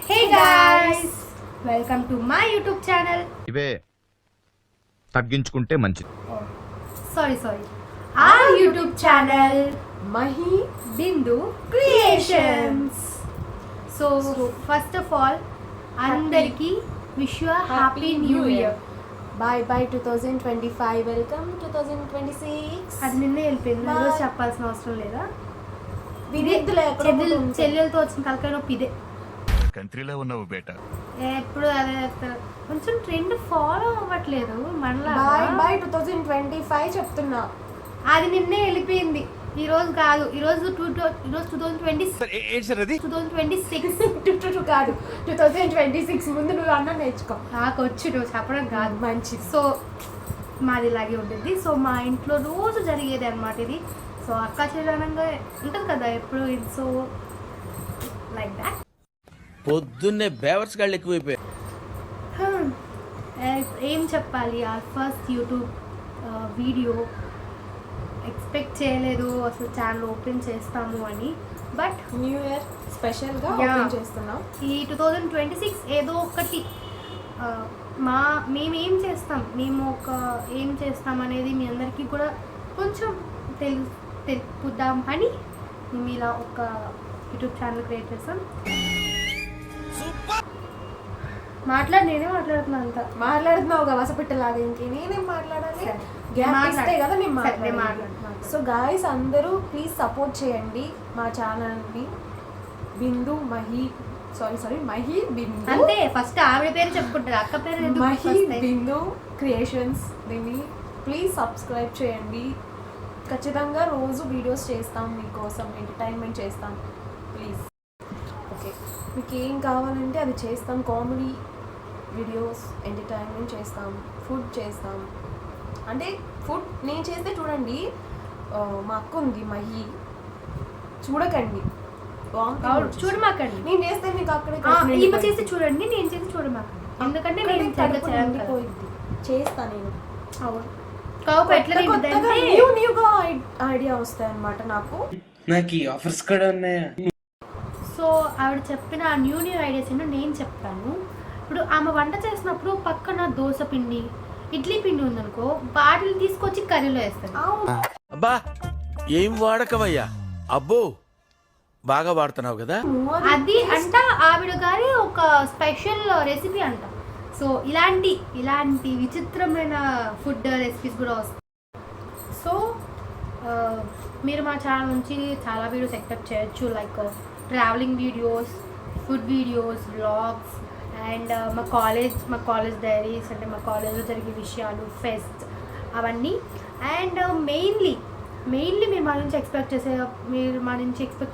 Hey guys, welcome to my YouTube channel. ఇవే తగ్గించుకుంటే మంచిది. Sorry. Our YouTube channel Mahi Bindu Creations. So first of all, andariki wish you a happy new year. Bye 2025. Welcome 2026. అది నిన్నే వెళ్ళిపోయింది, రోజు చెప్పాల్సిన అవసరం లేదా? చెల్లెలతో వచ్చిన తలకాయ నొప్పి ఇదే. కంట్రీలో ఉన్నావు బేటా. ఎప్పుడు అదే కొంచెం ట్రెండ్ ఫాలో అవ్వట్లేదు మనలా. బై 2025 చెప్తున్నా. అది నిన్నే వెళ్ళిపోయింది, ఈ రోజు కాదు. ఈ రోజు 2026 కాదు 2026. ముందు నువ్వు అన్న నేర్చుకో. నాకు వచ్చి నువ్వు చెప్పడం కాదు. మంచిది. సో మాది ఇలాగే ఉంటుంది. సో మా ఇంట్లో రోజు జరిగేది అనమాట ఇది. సో అక్క చెల్లనంగా ఉంటుంది కదా ఎప్పుడు. So like that. పొద్దున్నే బేవర్స్ గాళ్ళు ఎక్కువైపోయాయి. ఏం చెప్పాలి, ఆ ఫస్ట్ యూట్యూబ్ వీడియో ఎక్స్పెక్ట్ చేయలేదు అసలు ఛానల్ ఓపెన్ చేస్తాము అని. బట్ న్యూ ఇయర్ స్పెషల్గా ఓపెన్ చేస్తున్నాం. ఈ 2026 ఏదో ఒకటి మేము ఏం చేస్తాం అనేది మీ అందరికీ కూడా కొంచెం తెలుపుదాం అని మేము ఇలా ఒక యూట్యూబ్ ఛానల్ క్రియేట్ చేస్తాం. నేనే మాట్లాడుతున్నా అంత. మాట్లాడుతున్నావు కదా వసపెట్టలాగా. నేనేం మాట్లాడాలి? కదా నేను. సో గాయస్ అందరూ ప్లీజ్ సపోర్ట్ చేయండి మా ఛానల్ని. బిందు మహి బిందు అంతే. ఫస్ట్ ఆవిడ పేరు చెప్పుకుంటారు, అక్క పేరు మహి బిందు క్రియేషన్స్. దీన్ని ప్లీజ్ సబ్స్క్రైబ్ చేయండి. ఖచ్చితంగా రోజు వీడియోస్ చేస్తాం, మీకోసం ఎంటర్టైన్మెంట్ చేస్తాం. ప్లీజ్ ఓకే, మీకు ఏం కావాలంటే అది చేస్తాం. కామెడీ వీడియోస్, ఎంటర్టైన్మెంట్ చేస్తాం, ఫుడ్ చేస్తాం. అంటే ఫుడ్ నేను చేస్తే చూడండి. మా అక్క ఉంది మహి, చూడకండి, చూడమాకండి. నేను చేస్తే మీకు అక్కడే చేసి చూడండి, నేను చేసి చూడమాకండి. ఎందుకంటే నేను పోయింది చేస్తా నేను. న్యూగా ఐడియా వస్తాయి అన్నమాట నాకు ఈ ఆఫర్స్ కూడా ఉన్నాయా. సో ఆవిడ చెప్పిన న్యూ ఐడియాస్ ఏంటో నేను చెప్తాను. ఇప్పుడు ఆమె వంట చేసినప్పుడు పక్కన దోశ పిండి, ఇడ్లీ పిండి ఉందనుకో, వాటిని తీసుకొచ్చి కర్రీలో వేస్తాను. అబ్బా ఏం వాడకవయ్యా, అబ్బో బాగా వాడుతున్నావు కదా. అది అంట ఆవిడ గారి ఒక స్పెషల్ రెసిపీ అంట. సో ఇలాంటి విచిత్రమైన ఫుడ్ రెసిపీస్ కూడా వస్తాయి. సో మీరు మా ఛానల్ నుంచి చాలా వీడియోస్ ఎక్స్పెక్ట్ చేయొచ్చు. Like travelling videos, food videos, vlogs, and మా కాలేజ్ డైరీస్, అంటే మా కాలేజ్లో జరిగే విషయాలు, ఫెస్ట్, అవన్నీ. అండ్ మెయిన్లీ మీరు మా నుంచి ఎక్స్పెక్ట్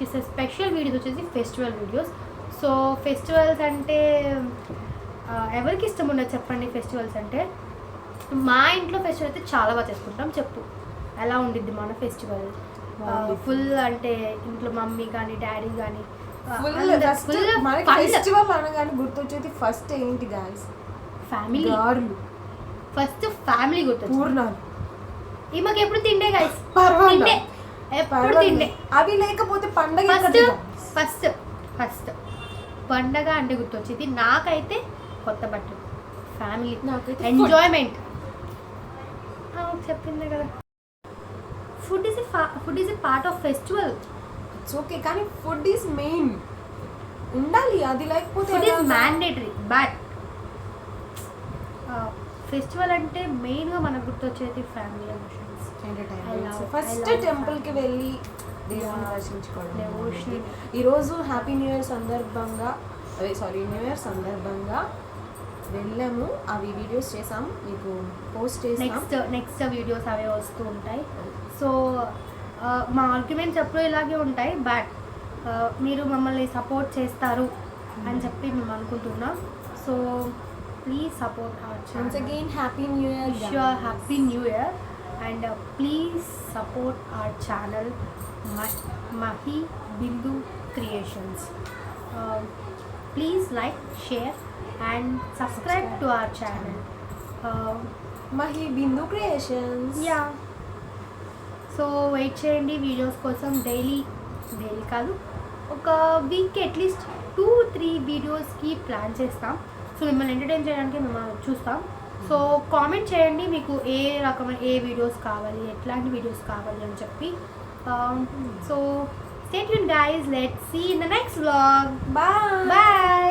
చేసే స్పెషల్ వీడియోస్ వచ్చేసి ఫెస్టివల్ వీడియోస్. సో ఫెస్టివల్స్ అంటే ఎవరికి ఇష్టం ఉండదు చెప్పండి. ఫెస్టివల్స్ అంటే మా ఇంట్లో ఫెస్టివల్ అయితే చాలా బాగా చేసుకుంటాం. చెప్పు ఎలా ఉండిద్ది మన ఫెస్టివల్? ఫుల్ అంటే ఇంట్లో మమ్మీ కానీ డాడీ కానీ ఫెస్టివల్ అనగానే గుర్తొచ్చేది ఫస్ట్ ఏంటి గాయ్స్? ఫ్యామిలీ. ఫస్ట్ ఫ్యామిలీ గుర్తొచ్చింది. పూర్ణాలు ఈమెకి ఎప్పుడు తిండే గాయ్స్, ఎప్పుడు తిండే. అవి లేకపోతే పండగ ఫస్ట్ పండగ అంటే గుర్తొచ్చేది నాకైతే కొత్త బట్టలు, ఫ్యామిలీ, ఎంజాయ్మెంట్. చెప్పిందే కదా, food is a part of festival. It's okay, కానీ ఫుడ్ ఈజ్ మెయిన్ ఉండాలి. అది లేకపోతే food is mandatory. But festival అంటే మెయిన్గా మనకు గుర్తొచ్చేది ఫ్యామిలీ, ఎమోషన్స్, ఎంటర్టైన్మెంట్. ఫస్ట్ టెంపుల్కి వెళ్ళి దేవుని దర్శించుకోవడం. ఈరోజు న్యూ ఇయర్ సందర్భంగా వెళ్ళాము. అవి వీడియోస్ చేసాం, మీకు పోస్ట్ చేసాం. నెక్స్ట్ వీడియోస్ అవే వస్తూ ఉంటాయి. సో మా ఆర్గ్యుమెంట్స్ ఎప్పుడూ ఇలాగే ఉంటాయి. బట్ మీరు మమ్మల్ని సపోర్ట్ చేస్తారు అని చెప్పి మేము అనుకుంటున్నాం. So please support our channel. Once again, Happy New Year. Sure, Happy New Year. And please support our channel, Mahi Bindu Creations. Please like, share and subscribe to our channel. Mahi Bindu Creations. Yeah. So wait చేయండి videos కోసం. Daily కాదు, ఒక వీక్కి at least 2-3 వీడియోస్కి plan చేస్తాం. So మిమ్మల్ని entertain చేయడానికి మేము చూస్తాం. సో కామెంట్ చేయండి మీకు ఏ రకమైన వీడియోస్ కావాలి, ఎట్లాంటి వీడియోస్ కావాలి అని చెప్పి. So stay tune guys, let's see in the next vlog. Bye. Bye.